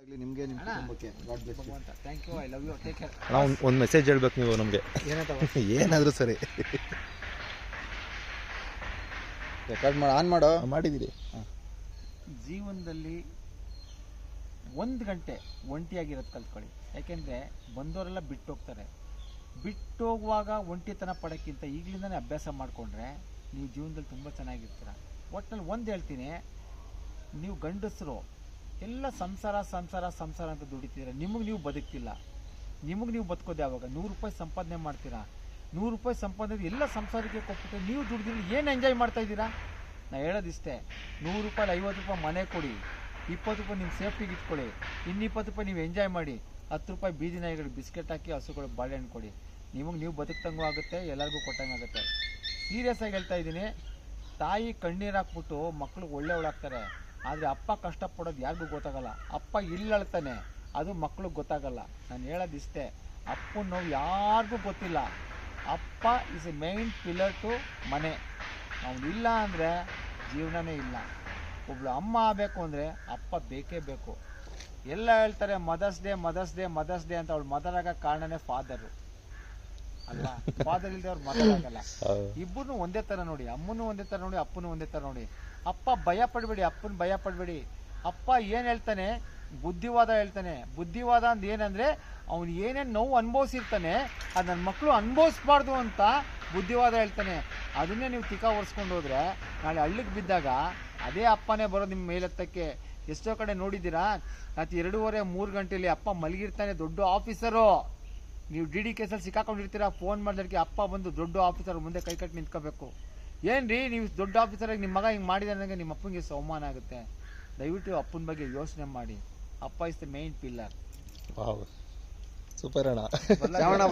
ನಿಮಗೆ ನಿಮ್ಮ ಕುಟುಂಬಕ್ಕೆ God bless you. Thank you. I love you. Take care. ಒಂದು ಮೆಸೇಜ್ ಹೇಳ್ಬೇಕು ನೀವು ನಮಗೆ. ಏನಾದರೂ ಸರಿ. ರೆಕಾರ್ಡ್ ಮಾಡಿ ಆನ್ ಮಾಡೋ. ಮಾಡಿದ್ದೀರಿ. ಜೀವನದಲ್ಲಿ 1 ಗಂಟೆ ಒಂಟಿಯಾಗಿರೋದು ಕಲ್ತ್ಕೊಳ್ಳಿ. ಯಾಕೆಂದರೆ ಬಂದವರೆಲ್ಲ ಬಿಟ್ಟು ಹೋಗ್ತಾರೆ. ಬಿಟ್ಟು ಹೋಗುವಾಗ ಒಂಟಿತನ ಪಡೋಕ್ಕಿಂತ ಈಗಲಿಂದನೇ ಅಭ್ಯಾಸ ಮಾಡಿಕೊಂಡ್ರೆ ನೀವು ಜೀವನದಲ್ಲಿ ತುಂಬ ಚೆನ್ನಾಗಿರ್ತೀರ. ಒಟ್ಟಿನಲ್ಲಿ ಒಂದು ಹೇಳ್ತೀನಿ, ನೀವು ಗಂಡಸರು ಎಲ್ಲ ಸಂಸಾರ ಸಂಸಾರ ಸಂಸಾರ ಅಂತ ದುಡಿತೀರ. ನಿಮಗೆ ನೀವು ಬದುಕ್ತಿಲ್ಲ. ನಿಮಗೆ ನೀವು ಬದುಕೋದು ಯಾವಾಗ? 100 ರೂಪಾಯಿ ಸಂಪಾದನೆ ಮಾಡ್ತೀರಾ. 100 ರೂಪಾಯಿ ಸಂಪಾದನೆ ಎಲ್ಲ ಸಂಸಾರಕ್ಕೆ ಕೊಟ್ಬಿಟ್ಟು ನೀವು ದುಡ್ದಿಲ್ಲ ಏನು ಎಂಜಾಯ್ ಮಾಡ್ತಾ ಇದ್ದೀರಾ? ನಾ ಹೇಳೋದಿಷ್ಟೇ, 100 ರೂಪಾಯಿ 50 ರೂಪಾಯಿ ಮನೆ ಕೊಡಿ, 20 ರೂಪಾಯಿ ನಿಮ್ಮ ಸೇಫ್ಟಿಗೆ ಇಟ್ಕೊಳ್ಳಿ, ಇನ್ನು 20 ರೂಪಾಯಿ ನೀವು ಎಂಜಾಯ್ ಮಾಡಿ, 10 ರೂಪಾಯಿ ಬೀದಿ ನಾಯಿಗಳು ಬಿಸ್ಕೆಟ್ ಹಾಕಿ ಹಸುಗಳು ಬಾಳೆಹಣ್ಣು ಕೊಡಿ. ನಿಮಗೆ ನೀವು ಬದುಕ್ತಂಗೂ ಆಗುತ್ತೆ, ಎಲ್ಲರಿಗೂ ಕೊಟ್ಟಂಗೆ ಆಗುತ್ತೆ. ಸೀರಿಯಸ್ ಆಗಿ ಹೇಳ್ತಾ ಇದ್ದೀನಿ. ತಾಯಿ ಕಣ್ಣೀರು ಹಾಕ್ಬಿಟ್ಟು ಮಕ್ಳಿಗೆ ಒಳ್ಳೆಯವಳಾಗ್ತಾರೆ. ಆದರೆ ಅಪ್ಪ ಕಷ್ಟಪಡೋದು ಯಾರಿಗೂ ಗೊತ್ತಾಗಲ್ಲ. ಅಪ್ಪ ಇಲ್ಲಳ್ತಾನೆ, ಅದು ಮಕ್ಳಿಗೆ ಗೊತ್ತಾಗಲ್ಲ. ನಾನು ಹೇಳೋದಿಷ್ಟೇ, ಅಪ್ಪನ ನೋವು ಯಾರಿಗೂ ಗೊತ್ತಿಲ್ಲ. ಅಪ್ಪ is a main pillar to ಮನೆ. ಅವನು ಇಲ್ಲ ಅಂದರೆ ಜೀವನನೇ ಇಲ್ಲ. ಒಬ್ಳು ಅಮ್ಮ ಆಗಬೇಕು ಅಂದರೆ ಅಪ್ಪ ಬೇಕೇ ಬೇಕು. ಎಲ್ಲ ಹೇಳ್ತಾರೆ mother's day mother's day mother's day ಅಂತ. ಅವಳು ಮದರ್ ಆಗೋ ಕಾರಣನೇ ಫಾದರು ಅಲ್ವಾ? ಫಾದರ್ ಇಲ್ಲದೆ ಅವ್ರು ಮದರ್ ಆಗಲ್ಲ. ಇಬ್ಬರು ಒಂದೇ ಥರ ನೋಡಿ, ಅಮ್ಮನೂ ಒಂದೇ ಥರ ನೋಡಿ, ಅಪ್ಪನೂ ಒಂದೇ ಥರ ನೋಡಿ. ಅಪ್ಪ ಭಯ ಪಡಬೇಡಿ, ಅಪ್ಪನ ಭಯ ಪಡಬೇಡಿ. ಅಪ್ಪ ಏನು ಹೇಳ್ತಾನೆ? ಬುದ್ಧಿವಾದ ಹೇಳ್ತಾನೆ. ಬುದ್ಧಿವಾದ ಅಂದ್ ಏನಂದರೆ ಅವನು ಏನೇನು ನೋವು ಅನುಭವಿಸಿರ್ತಾನೆ ಅದು ನನ್ನ ಮಕ್ಕಳು ಅನುಭವಿಸ್ಬಾರ್ದು ಅಂತ ಬುದ್ಧಿವಾದ ಹೇಳ್ತಾನೆ. ಅದನ್ನೇ ನೀವು ತಿಕ್ಕ ಒರೆಸ್ಕೊಂಡು ಹೋದರೆ ನಾಳೆ ಹಳ್ಳಿಗೆ ಬಿದ್ದಾಗ ಅದೇ ಅಪ್ಪನೇ ಬರೋದು ನಿಮ್ಮ ಮೇಲೆತ್ತಕ್ಕೆ. ಎಷ್ಟೋ ಕಡೆ ನೋಡಿದ್ದೀರಾ, ರಾತ್ರಿ 2:30-3 ಗಂಟೆಯಲ್ಲಿ ಅಪ್ಪ ಮಲಗಿರ್ತಾನೆ, ದೊಡ್ಡ ಆಫೀಸರು. ನೀವು ಡಿ ಕೇಸಲ್ಲಿ ಸಿಕ್ಕಾಕೊಂಡಿರ್ತೀರಾ, ಫೋನ್ ಮಾಡಿದಕ್ಕೆ ಅಪ್ಪ ಬಂದು ದೊಡ್ಡ ಆಫೀಸರ್ ಮುಂದೆ ಕೈ ಕಟ್ಟಿ ನಿಂತ್ಕೋಬೇಕು. ಏನ್ರಿ ನೀವು ದೊಡ್ಡ ಆಫೀಸರಾಗಿ ನಿಮ್ಮ ಮಗ ಹಿಂಗೆ ಮಾಡಿದ ನನಗೆ ನಿಮ್ಮ ಅಪ್ಪನಿಗೆ ಅವಮಾನ ಆಗುತ್ತೆ. ದಯವಿಟ್ಟು ಅಪ್ಪನ ಬಗ್ಗೆ ಯೋಚನೆ ಮಾಡಿ. ಅಪ್ಪ is the main pillar. Super ಅಣ್ಣ.